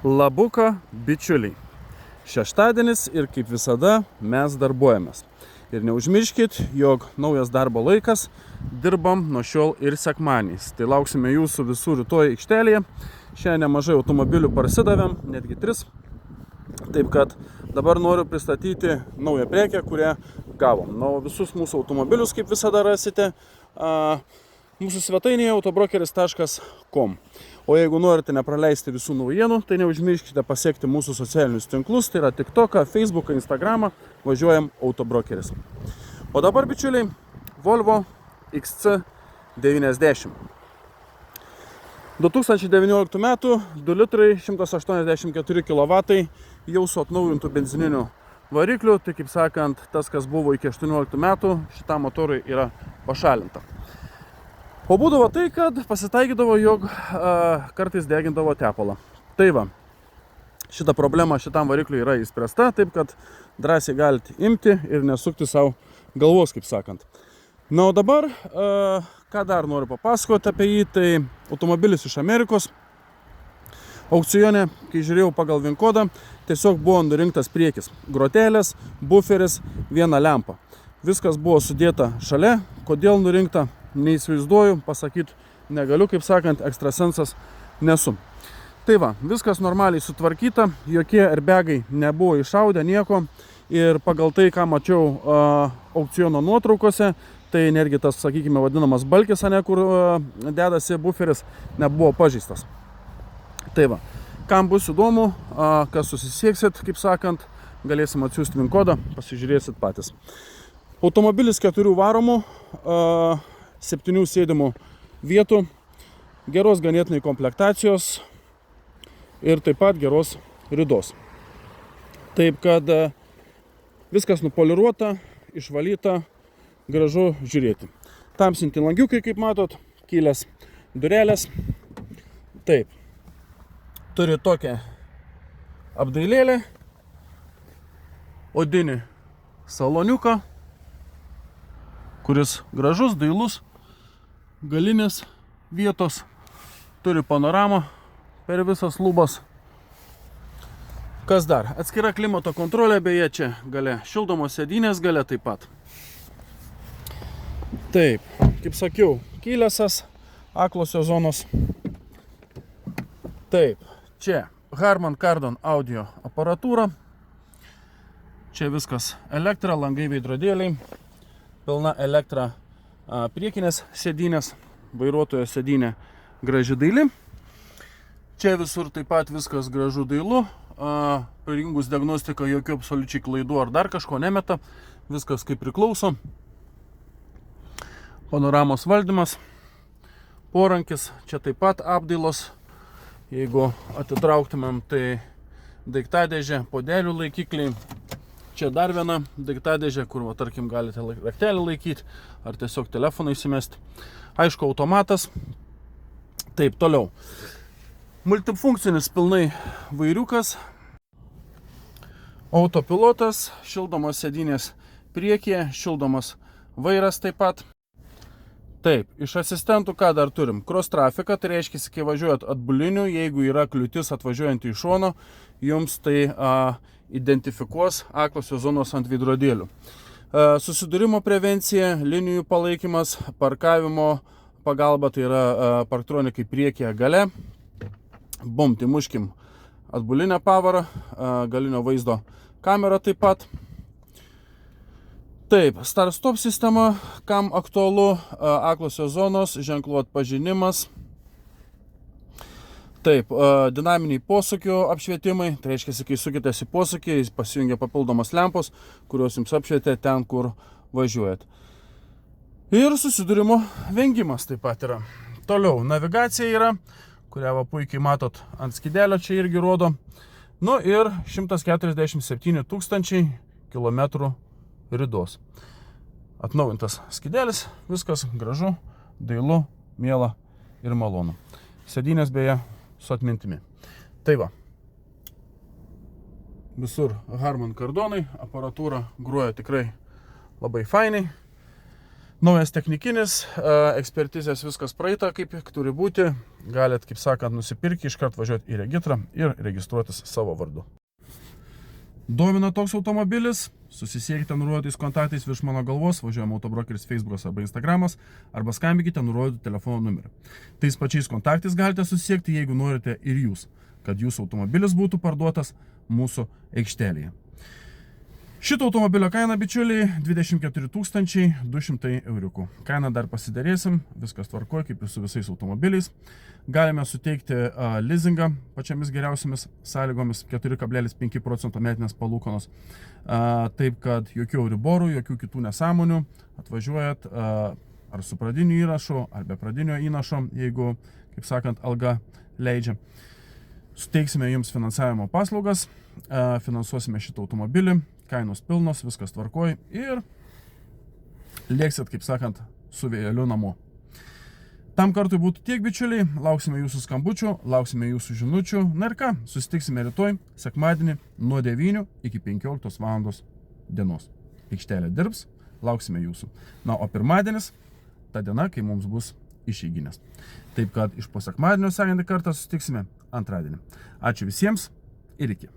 Labuka, bičiuliai. Šeštadienis ir kaip visada mes darbuojamės. Ir neužmirškit, jog naujas darbo laikas, dirbam nuo šiol ir sekmadieniais. Tai lauksime jūsų visų rytoj aikštelėje. Šiandien nemažai automobilių parsidavėm, netgi 3. Taip kad dabar noriu pristatyti naują prekę, kurią gavom. Visus mūsų automobilius, kaip visada, rasite mūsų svetainėje autobrokeris.com. O jeigu norite nepraleisti visų naujienų, tai neužmirškite pasiekti mūsų socialinius tinklus, tai yra TikToką, Facebooką, Instagramą, važiuojam Autobrokeris. O dabar, bičiuliai, Volvo XC90. 2019 metų, 2 litrai, 184 kW, jau su atnaujintų benzininiu varikliu, tai kaip sakant, tas, kas buvo iki 18 metų, šitam motorui yra pašalinta. O būdavo tai, kad pasitaikydavo, jog kartais degindavo tepalą. Tai va, šita problema šitam varikliui yra įspręsta, taip kad drąsiai galite imti ir nesukti savo galvos, kaip sakant. Na, o dabar, ką dar noriu papasakoti apie jį, tai automobilis iš Amerikos. Aukcione, kai žiūrėjau pagal VIN kodą, tiesiog buvo nurinktas priekis. Grotelės, buferis, viena lempa. Viskas buvo sudėta šalia, kodėl nurinkta, neįsivaizduoju, pasakyti negaliu, kaip sakant, ekstrasensas nesu. Tai va, viskas normaliai sutvarkyta, jokie airbagai nebuvo iššaudę nieko ir pagal tai, ką mačiau aukciono nuotraukose, tai netgi tas, sakykime, vadinamas balkis, kur dedasi buferis, nebuvo pažeistas. Tai va, kam bus įdomu, kas susisieksit, kaip sakant, galėsim atsiųsti VIN kodą, pasižiūrėsit patys. Automobilis 4 varomų, 7 sėdimų vietų, geros ganėtinai komplektacijos ir taip pat geros ridos. Taip kad viskas nupoliruota, išvalyta, gražu žiūrėti. Tamsinti langiukai, kaip matot, kilęs durelės. Taip, turi tokią apdailėlę, odinį saloniuką, kuris gražus, dailus, galinės vietos, turi panoramą per visas lubas. Kas dar? Atskira klimato kontrolė, beje, čia gale šildomos sėdynės, gale taip pat. Taip, kaip sakiau, kilęsas, aklosios zonos. Taip, čia Harman Kardon audio aparatūra. Čia viskas elektra, langai, veidrodėliai. Pilna elektra priekinės sėdynės, vairuotojo sėdynė graži daili. Čia visur taip pat viskas gražu dailu. Prijungus diagnostiką jokių absoliučiai klaidų ar dar kažko nemeta. Viskas kaip priklauso. Panoramos valdymas. Porankis, čia taip pat apdailos. Jeigu atitrauktumėm, tai daiktadėžė, podelių laikikliai. Čia dar viena daiktadėžė, kur, tarkim, galite raktelį laikyti ar tiesiog telefoną įsimesti. Aišku, automatas. Taip, toliau. Multifunkcinis pilnai vairiukas. Autopilotas, šildomos sėdynės priekyje, šildomas vairas taip pat. Taip, iš asistentų ką dar turim? Cross traffiką, tai reiškia, kai važiuojat atbuliniu, jeigu yra kliūtis atvažiuojant iš šono, jums tai identifikuos aklosios zonos ant veidrodėlių. Susidūrimo prevencija, linijų palaikymas, parkavimo pagalba, tai yra parktronikai priekyje gale. Bum, tai muškim atbulinę pavarą, galinio vaizdo kamera taip pat. Taip, start-stop sistema, kam aktualu, aklosios zonos, ženklų atpažinimas. Taip, dinaminiai posūkių apšvietimai, tai reiškia, kai sukitės į posūkį, pasijungia papildomas lempos, kurios jums apšvietė ten, kur važiuojat. Ir susidūrimo vengimas taip pat yra. Toliau, navigacija yra, kurią va puikiai matot ant skidelio, čia irgi rodo. Nu ir 147 000 km ridos. Atnaujintas skidelis, viskas gražu, dailu, miela ir malonu. Sėdynės beje su atmintimi. Tai va. Visur Harman Kardonai, aparatūra groja tikrai labai fainai. Naujas technikinis, ekspertizės viskas praeita, kaip turi būti. Galit, kaip sakant, nusipirkti, iškart važiuoti į registrą ir registruotis savo vardu. Domina toks automobilis, susisiekite nurodytais kontaktais virš mano galvos, važiuojame Autobrokeris Facebookas arba Instagramas, arba skambinkite nurodytų telefono numerį. Tais pačiais kontaktais galite susisiekti, jeigu norite ir jūs, kad jūsų automobilis būtų parduotas mūsų aikštelėje. Šito automobilio kaina, bičiuliai, 24 200 eurų. Kainą dar pasidarėsim, viskas tvarkoja, kaip ir su visais automobiliais. Galime suteikti leasingą pačiamis geriausiamis sąlygomis, 4,5% metinės palūkanos. Taip, kad jokių euriborų, jokių kitų nesąmonių. Atvažiuojat ar su pradiniu įrašu, ar be pradinio įnašo, jeigu, kaip sakant, alga leidžia. Suteiksime jums finansavimo paslaugas, finansuosime šitą automobilį. Kainos pilnos, viskas tvarkoj ir lėksit, kaip sakant, su vėjeliu namo. Tam kartui būtų tiek, bičiuliai, lauksime jūsų skambučių, lauksime jūsų žinučių. Na ir ką, susitiksime rytoj, sekmadienį, nuo 9 iki 15 valandos dienos. Aikštelė dirbs, lauksime jūsų. Na, o pirmadienis, ta diena, kai mums bus išeiginės. Taip kad iš po sekmadienio sekantį kartą susitiksime antradienį. Ačiū visiems ir iki.